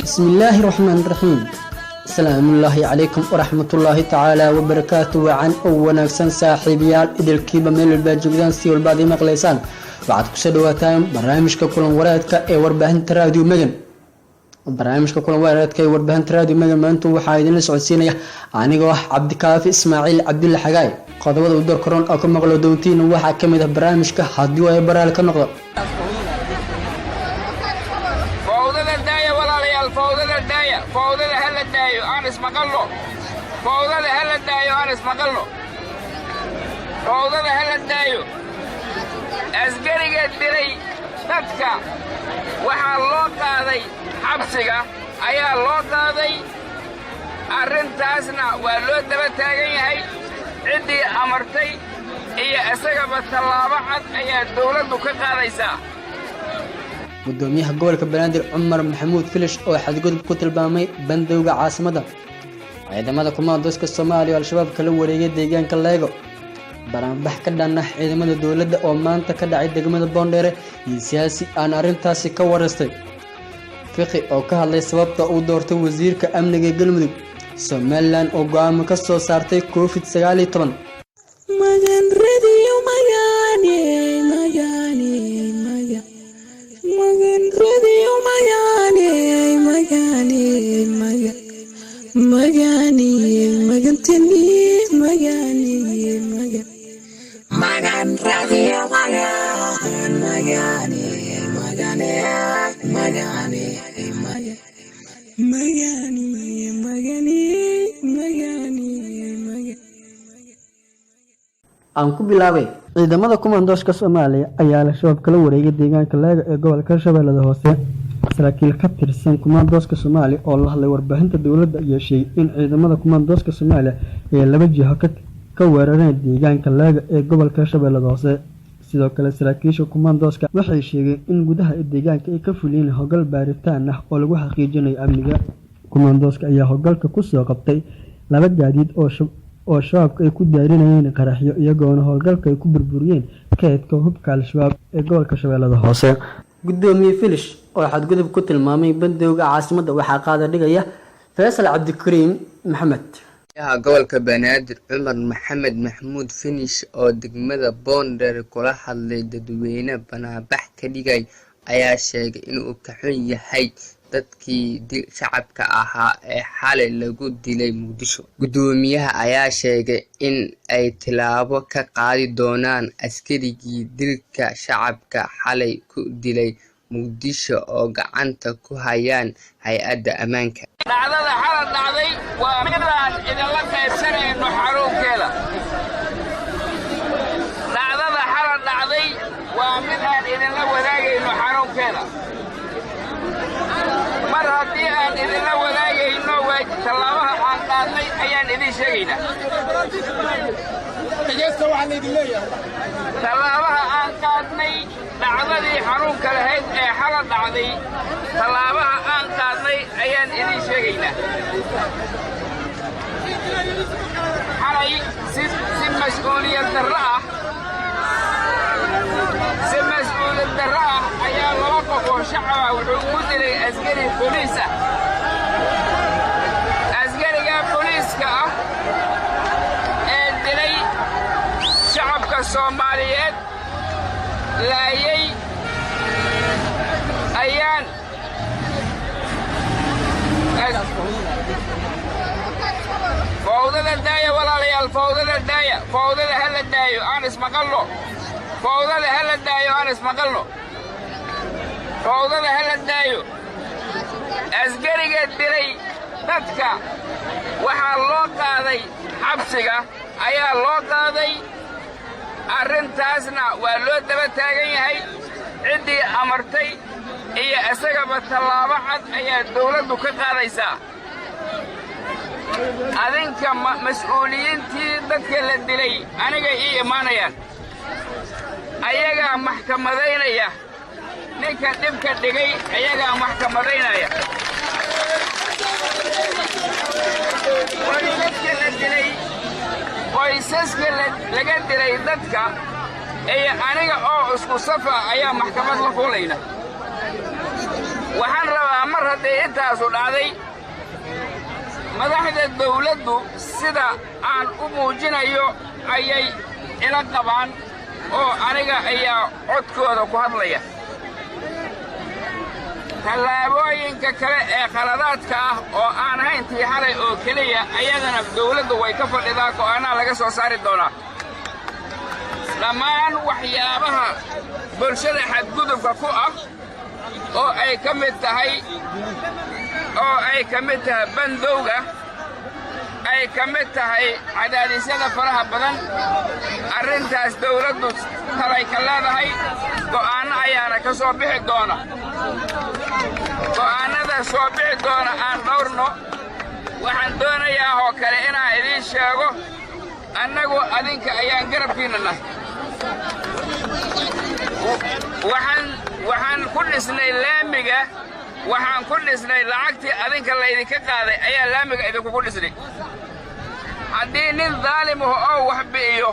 بسم الله الرحمن الرحيم. السلام الله عليكم ورحمة الله تعالى وبركاته. وعن ونكسن صاحبيال إدل كيبا ميل الباجوغدان سيو البعض مقليسان بعد كسدواتان برنامجك كلن ورادك اي ورباهن راديو مدن. برنامجك كلن ورادك اي ورباهن راديو مدن ما انتو waxaa idin la socodsiinaya anigoo ah Cabdikaafi Ismaaciil Cabdulla Xagaay. qodobada u door koron oo ka maqlo doontiin waxa kamid ah barnaamijka hadii ay baraal ka noqdo فوضى هلا دايو أنا اسمه قلو فوضى هلا دايو أنا اسمه قلو فوضى هلا دايو أسقري قدري تتكا وحا اللوطة ذي حبسك أيا اللوطة ذي أرنتاسنا واللوطة بتاقين هاي عندي أمرتي هي أسقبت اللابحة هي الدولة دكتها ليسا gudoomiyaha gobolka Banaadir Umar Maxamuud Filish oo xadgudub ku tilmaamay bandowga caasimada ciidamada kumaandooska Soomaaliya oo al-shabaab kala wareegay deegaanka Leego baranbax ka dhanna ciidamada dawladda oo maanta ka dhacay degmada Boondheere iyo siyaasi aan arintaasi ka warastay fiqi oo ka hadlay sababta uu doortay wasiirka amniga Galmudug Somaliland oo go'aan ka soo saartay COVID-19 magan radio magani radio magantini magan radio aan ku bilaabay ciidamada kumaandooska Soomaaliya ayaa la shabaab kala wareegay deegaanka Leego ee gobolka Shabeellaha Hoose. saraakiil ka tirsan kumaandooska Soomaaliya oo la hadlay warbaahinta dawladda ayaa sheegay in ciidamada kumaandooska Soomaaliya ay laba jiho ka weerareen deegaanka Leego ee gobolka Shabeellaha Hoose. sidoo kale saraakiisha kumaandooska waxay sheegeen in gudaha deegaanka ay ka fuliyeen howlgal baaritaan ah oo lagu xaqiijinayo amniga. kumaandooska ayaa howlgalka ku soo qabtay laba gaadiid oo shabaabka ay ku daarinayeen qaraxyo iyagoona howlgalka ay ku burburiyeen kaydka hubka al-shabaab ee gobolka Shabeellaha Hoose. gudoomiye Filish oo xadgudub ku tilmaamay bandowga caasimada waxaa qaada dhigaya Faysal Cabdikariim Maxamed. gobolka Banaadir Umar Maxamed Maxamuud Filish oo degmada Boondheere kula hadlay dadweyne banaabax ka dhigay ayaa sheegay inuu ka xun yahay dadkii shacabka ahaa ee xalay lagu dilay Muqdisho. gudoomiyaha ayaa sheegay in ay tilaabo ka qaadi doonaan askarigii dilka shacabka xalay ku dilay Muqdisho oo gacanta ku hayaan hay'adda ammaanka. dhacdada xalay dhacday waa mid aan idin la qaybsanayno xarunkeeda. dhacdada xalay dhacday waa mid aan idin la wadaagayno xarunkeeda. mar haddii aan idin la wadaagayno talaabaha aan qaadnay ayaan idin sheegaynaa. talaabaha aan qaadnay dhacdadii xanuunka lahayd ee xalay dhacday talaabaha aan qaadnay ayaan idin sheegaynaa. xalay si mas'uuliyad darro ah ayaa laba qof oo shacab ah wuxuu ku dilay askari booliis ah. askariga booliiska ah ee dilay shacabka Soomaaliyeed laayay ayaan fawdada daaya walaalayaal fawdada hala daayo aan ismaqalno fawdada hala daayo aan ismaqalno fawdada hala daayo askariga dilay dadka waxaa loo qaaday xabsiga ayaa loo qaaday arrintaasna waa loo daba taagan yahay ciddii amartay iyo isagaba tallaabo cad ayaa dawladdu ka qaadaysaa. adinka mas'uuliyiintii dadka la dilay aniga ii imaanayaan ayagaa maxkamadaynaya ninka dhibka dhigay ayagaa maxkamadaynaya. dadka la dilay qoysaska laga dilay dadka ee aniga oo isku safa ayaa maxkamad la fuulayna. waxaan rabaa mar hadday intaasu dhacday madaxda dawladdu sida aan u muujinayo ayay ila qabaan oo aniga ayaa codkooda ku hadlaya tallaabooyinka kale ee khaladaadka ah oo aan ahayn tii xalay oo keliya ayadana dawladdu way ka fadhidaa go'aanaa laga soo saari doonaa dhammaan waxyaabaha bulshada xadgudubka ku ah oo ay ka mid tahay bandowga ay ka mid tahay cadaadisyada faraha badan arrintaas dawladdu talay ka leedahay go'aanno ayaana ka soo bixi doona go'aannada soo bixi doona aan dhowrno waxaan doonayaa oo kale inaan idiin sheego annagu adinka ayaan garabkiinna nahay waxaan ku dhisnay laamiga waxaan ku dhisnay lacagtii adinka laydinka qaaday ayaa laamiga idinkugu dhisnay haddii nin daalim ah oo wax bi'iyo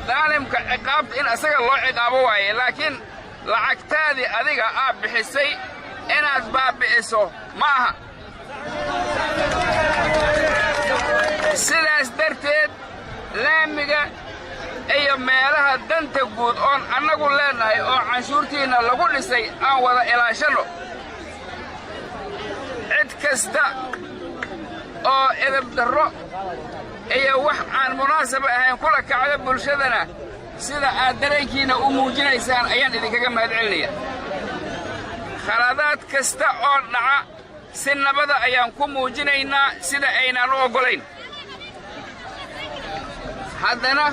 daalimka ciqaabta in asaga loo ciqaabo waaye laakiin lacagtaadii adiga aad bixisay inaad baabi'iso ma aha sidaas darteed laamiga iyo meelaha danta guud oon annagu leennahay oo canshuurtiinna lagu dhisay aan wada ilaashanno cid kasta oo edab darro iyo wax aan munaasaba ahayn kula kacda bulshadana sida aad dareenkiinna u muujinaysaan ayaan idinkaga mahadcelinaya khaladaad kasta oo dhaca si nabada ayaan ku muujinaynaa sida aynaan u oggolayn haddana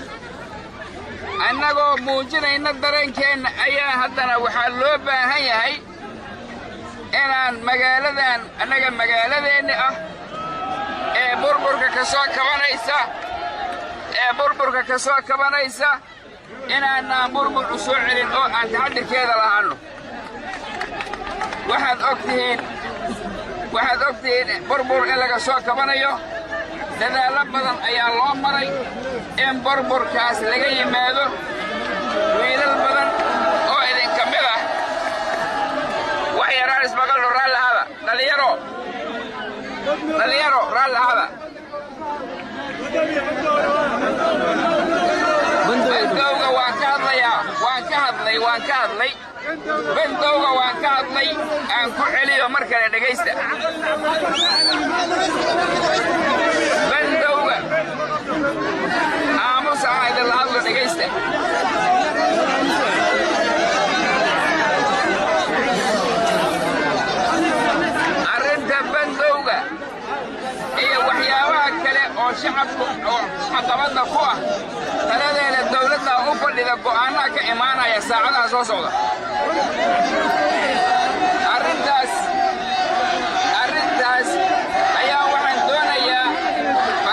annagoo muujinayna dareenkeenna ayaa haddana waxaa loo baahan yahay inaan magaaladan annaga magaaladeenni ah ee burburka ka soo kabanaysa inaanaan burbur u soo celin oo aan taxadirkeeda lahaanno waxaad og tihiin burbur in laga soo kabanayo dadaallo badan ayaa loo maray in burburkaas laga yimaado wiilal badan oo idinka mid ah wax yaraan ismaqalno raallahada dhalinyaro raallahada bandowga waan ka hadlay bandowga waan ka hadlay aan ku celiyo mar kale dhegaysta bandowga aamus aan idinla hadlo dhegaysta arrinta bandowga iyo waxyaabaha kale oo shacabku oo caqabadda ku ah taladeeda dawladda u fadhida go'aanaha ka imaanaya saacadaha soo socda arrintaas ayaa waxaan doonayaa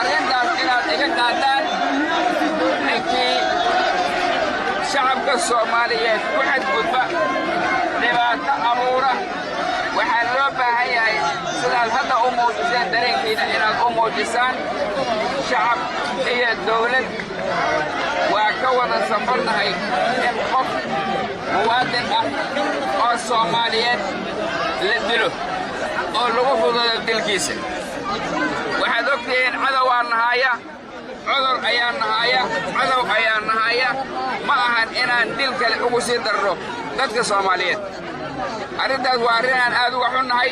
arrintaas inaad iga qaadaan ninkii shacabka soomaaliyeed ku xadgudba dhibaato abuura waxaa loo baahan yahay sidaad hadda u muujiseen dareenkiina inaad u muujisaan shacab iyo dawlad waa ka wada safarnahay in qof muwaadin ah oo soomaaliyeed la dilo oo lagu fududo dilkiisa waxaad og tihiin cadow ayaa nahaya ma ahan inaan dil kale ugu sii darro dadka soomaaliyeed arrintaas waa arrin aan aad uga xunnahay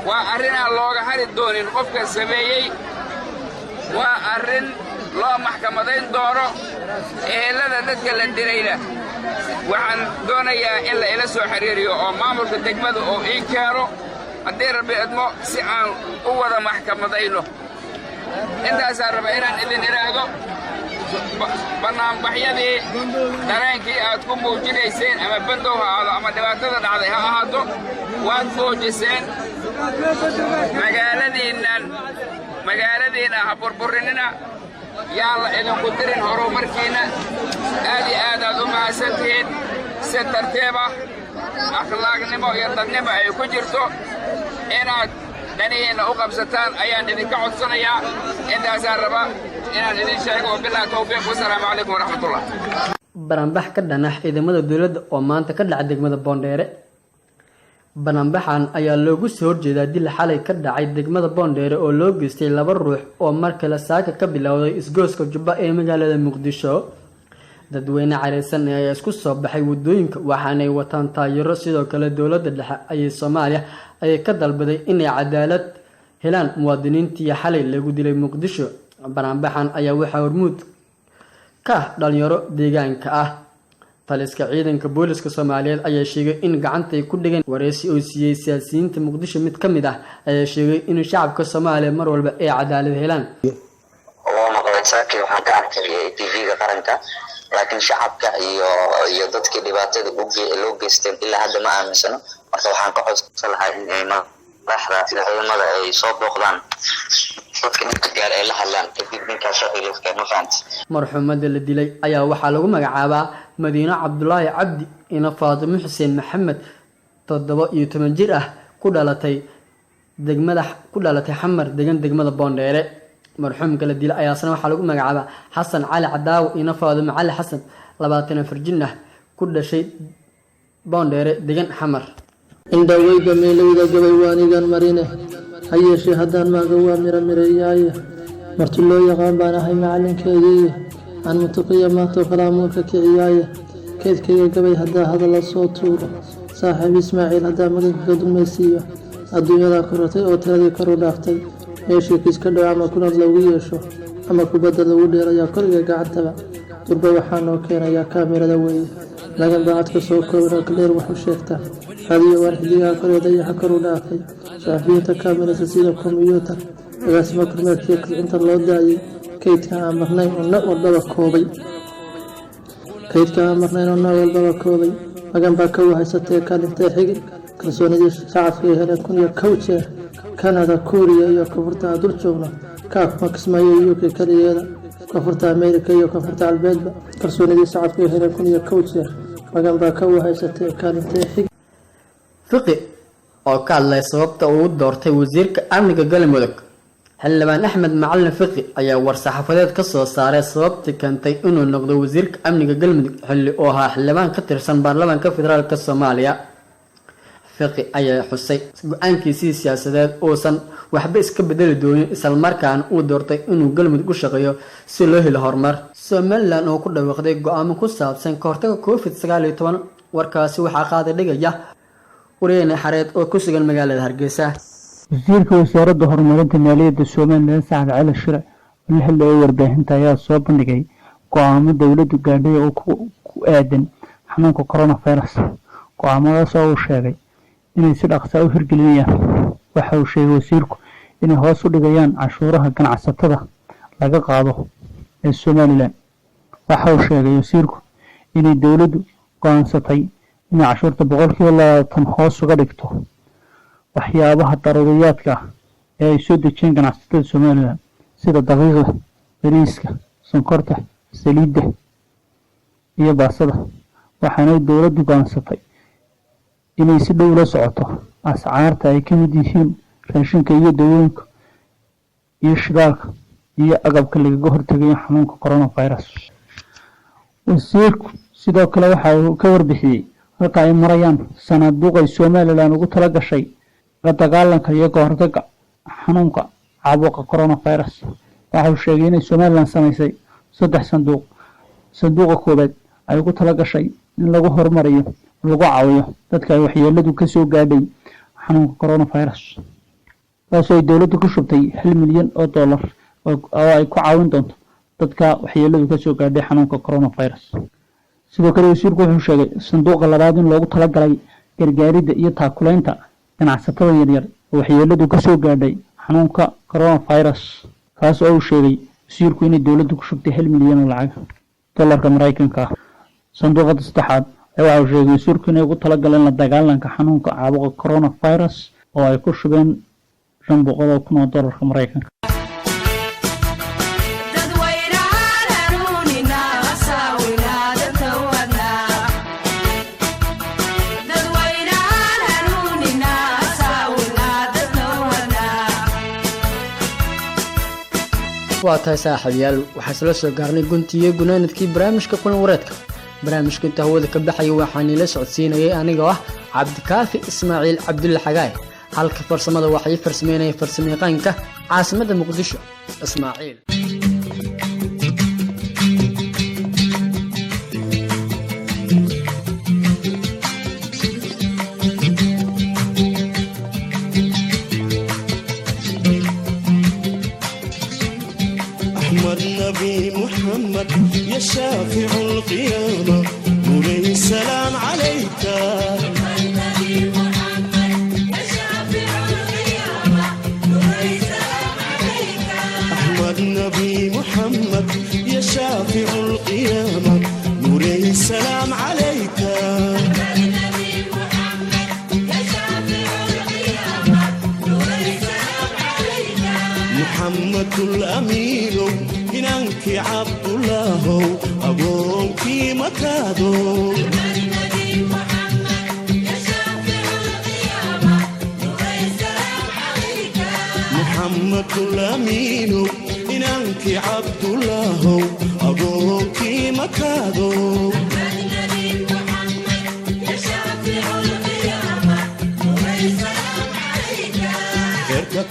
waa arrin aan looga hari doonin qofka sameeyey waa arrin loo maxkamadayn doono ehelada dadka la dilayna waxaan doonayaa in la ila soo xiriiriyo oo maamulka degmada oo ii keeno haddii rabbi idmo si aan u wada maxkamadayno intaasaan raba inaan idin idhaahdo bannaanbaxyadii dareenkii aad ku muujinayseen ama bandow ha ahaado ama dhibaatada dhacday ha ahaato waad muujiseen magaaladiinna ha burburinina yaan la idinku dirin horumarkiinna aad iyo aad aad u mahadsantihiin si tartiib ah akhlaaqnimo iyo dadnimo ay ku jirto inaad danihiinna u qabsataan ayaan idinka codsanayaa intaasaan raba inaan idin sheego wabillahi tawfiiq wasalaamu calaykum waraxmatullah baranbax ka dhana ciidamada dowladda oo maanta ka dhaca degmada Boondheere bannaanbaxan ayaa loogu soo horjeedaa dil xalay ka dhacay degmada Boondheere oo loo geystay 2 ruux oo markale saaka ka bilowday isgooska Jubba ee magaalada Muqdisho. dadweyne careysan ayaa isku soo baxay wadooyinka waxaanay wataan taayiro sidoo kale dowladda dhexe ee Soomaaliya ay ka dalbaday inay cadaalad helaan muwaadiniintii xalay lagu dilay Muqdisho. bannaanbaxan ayaa waxaa hormuud ka dhalinyaro deegaanka ah. taliska ciidanka booliska Soomaaliyeed ayaa sheegay in gacanta ay ku dhigeen wareysi oo siiyay siyaasiyiinta Muqdisho mid kamid ah ayaa sheegay in shacabka Soomaaliya mar walba ay cadaalad helaan. oo maqalsaaki waxaan ka arkay TV-ga qaranka laakiin shacabka iyo dadkii dhibaatada loo geystay ilaa hadda ma aaminsano. marka waxaan ka codsan lahaa in ay madaxda ciidamada ay soo booqdaan dadka inta gaar ay la hadlaan kadib ninkaas shaqadiisa ma fahanti. marxuumada la dilay ayaa waxaa lagu magacaabaa Madiina Cabdullaahi Cabdi ina Faatimo Xuseen Maxamed 17 jir ah ku dhalatay Xamar degan degmada Boondheere. marxuumka la dilay ayaa waxaa lagu magacaabaa Xasan Cali Cadaaw ina Faatimo Cali Xasan 24 jir ah ku dhashay Boondheere degan Xamar. indhaweyga meelowda gabay waanigan marine hayeeshee haddaan maaga waa mirayaaya marti loo yaqaan baan ahay macalinkeedii aan mutuqiya maantoo kalaamuulka kiciyaaya keedkayga gabay haddaa hadalla soo tuuro saaxiib Ismaaciil haddaa maganka ka dulmaysiiyo adduunyadaa korortay oo tiradii kor u dhaaftay meeshii kiis ka dhow ama kunad lagu yeesho ama kubadda lagu dheerayaa koriga gacantaba durba waxaa noo keenayaa kaamirada weeye lagan baa codka soo kooban kaleer wax u sheegtaa hadiyo waan xidigaha koreeda iyo kor u dhaafay shaafiyiinta kaamirada sida kombiyuutar agaasima kormeerkii kicinta loo daayay kaydka aan marnayn oo nooc walbaba koobay magan baa ka wahaysatee kaalintee xigi kalsoonidii shacabka ee heleen 1001 jeer Canada, Korea iyo koonfurta dul joogno kaafma kismaayo UK kaliyeeda koonfurta America iyo koonfurta Albeedba kalsoonidii shacabka ee heleen 1001 jeer magan baa ka wahaysatee kaalintee xigi. fiqi oo ka hadlay sababta uu doortay wasiirka amniga Galmudug xildhibaan Axmed Macalin Fiqi ayaa war-saxaafadeed ka soo saaray sababta keentay inuu noqdo wasiirka amniga Galmudug xilli oo ahaa xildhibaan ka tirsan baarlamaanka federaalka Soomaaliya. fiqi ayaa xusay go'aankiisii siyaasadeed uusan waxba iska bedeli doonin isla markaana uu doortay inuu Galmudug u shaqeeyo si loo helo horumar. Somaliland oo ku dhawaaqday go'aamo ku saabsan ka hortagga COVID-19 warkaasi waxaa qaaday dhigaya wariyeen xareed oo ku sugan magaalada Hargeysa. wasiirka wasaaradda horumarinta maaliyadda Somaliland Saacad Cali Shire oo xilli warbaahinta ayaa soo bandhigay go'aamo dawladdu gaadhay oo ku aadan xanuunka coronavirus. go'aamadaas oo uu sheegay inay si dhaqso ah u hirgelinayaan. waxa uu sheegay wasiirku inay hoos u dhigayaan cashuuraha ganacsatada laga qaado ee Somaliland. waxa uu sheegay wasiirku inay dawladdu go'aansatay inay cashuurta 20% hoos uga dhigto waxyaabaha daruuriyaadka ee ay soo dejiyeen ganacsatada Somaliland sida daqiiqda, bariiska, sonkorta, saliidda iyo baasada. waxaana dawladdu go'aansatay inay si dhow la socoto ascaarta ay ka mid yihiin raashinka iyo dawooyinka iyo shidaalka iyo agabka lagaga hortagayo xanuunka coronavirus. wasiirku sidoo kale waxa uu ka warbixiyay halka ay marayaan sanaaduuqa Somaliland ugu tala gashay la dagaalanka iyo ka hortagga xanuunka caabuqa coronavirus. waxa uu sheegay in Somaliland samaysay 3 sanduuq. sanduuqa koobaad ay ugu tala gashay in lagu horumariyo lagu caawiyo dadka ay waxyeeladu ka soo gaadhay xanuunka coronavirus. taasoo ay dawladdu ku shubtay $1 milyan oo ay ku caawin doonto dadka waxyeeladu ka soo gaadhay xanuunka coronavirus. sidoo kale wasiirku wuxuu sheegay sanduuqa labaad in loogu tala galay gargaaridda iyo taakulaynta ganacsatada yaryar oo waxyeeladu ka soo gaadhay xanuunka coronavirus. kaas oo uu sheegay wasiirku inay dawladdu ku shubtay $1 milyan oo lacag dollarka Mareykanka. sanduuqa saddexaad waxa uu sheegay wasiirku inay ugu tala galeen la dagaalanka xanuunka caabuqa coronavirus oo ay ku shubeen $500,000 oo dollarka Mareykanka. waa tahay saaxiibayaal waxaa soo gaarnay guntiye gunaanadkii barnaamijka kulan wareedka barnaamijka inta hawada ka baxaya waxaan ila socodsiinayay anigoo ah cabdikaafi ismaaciil cabdulle xagaay halka farsamada waxay farsameynayeen farsamayaqaanka caasimadda muqdisho ismaaciil محمد يا شافع القيامة نوري السلام عليك أحمد نبي محمد يا شافع القيامة نوري السلام عليك محمد الأمين إنك عبد الله أبوك مكادو محمد الأمين إنك عبد الله أبوك مكادو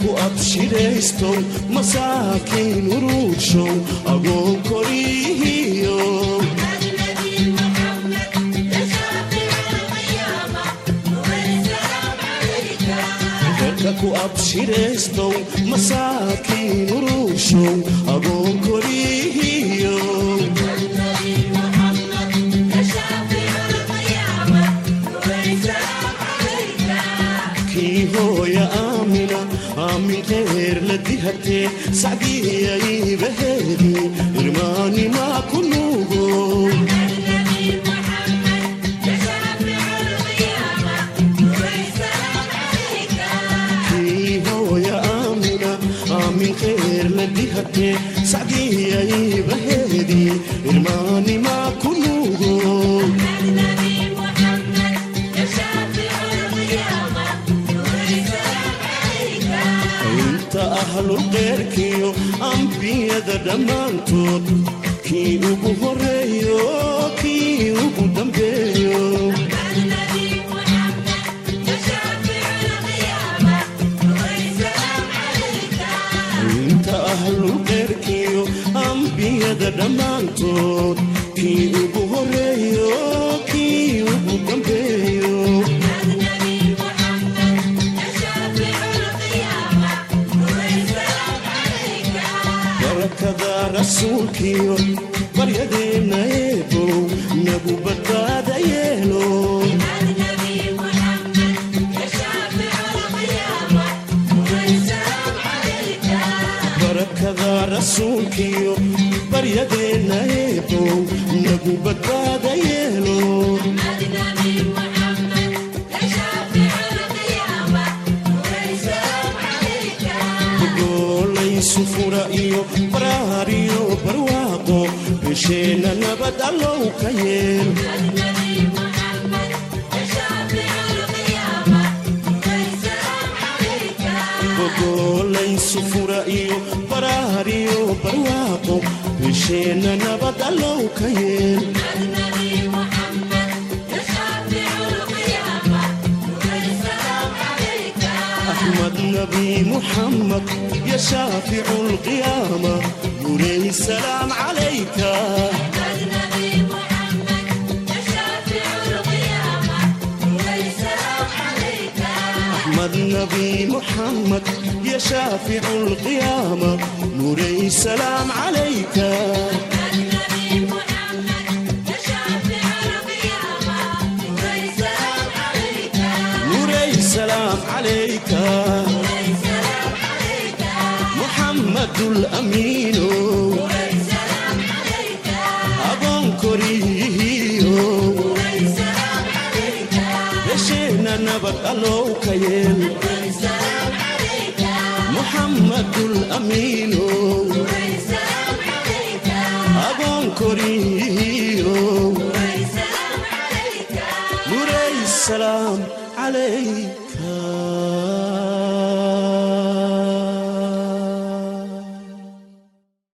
ku abshiraysto masaakiin uruudsho agoon korihiyo herka ku abshiraysto masaakiin uruudsho agoon korihiyo kii hooya aamina من غير لديهتي سعدية يبهدي إرماني ما كنوغو كي هو يا آمنة من غير لديهتي سعدية يبهدي إرماني ما كنوغو أهل الغير كيو أنبياء دمانتوت كي أبو هريو كي أبو دمبيو أنت أهل الغير كيو أنبياء دمانتوت كي أبو هريو كي أبو دمبيو كذا رسولك بريدنا يبو نبو بداد يلو بركذا رسولك بريدنا يبو نبو بداد يلو سفورة إيو براريو برواقو بشينا نبت اللو كيين بقولي سفورة إيو براريو برواقو بشينا نبت اللو كيين أحمد نبي محمد يا شافع القيامة نوري السلام عليك أحمد نبي محمد يا شافع القيامة نوري السلام عليك أحمد نبي محمد يا شافع القيامة نوري السلام عليك السلام عليك محمد الأمين السلام عليك أبون كوريو السلام عليك بشينا نبت ألو كيل السلام عليك محمد الأمين السلام عليك أبون كوريو السلام عليك نوري السلام عليك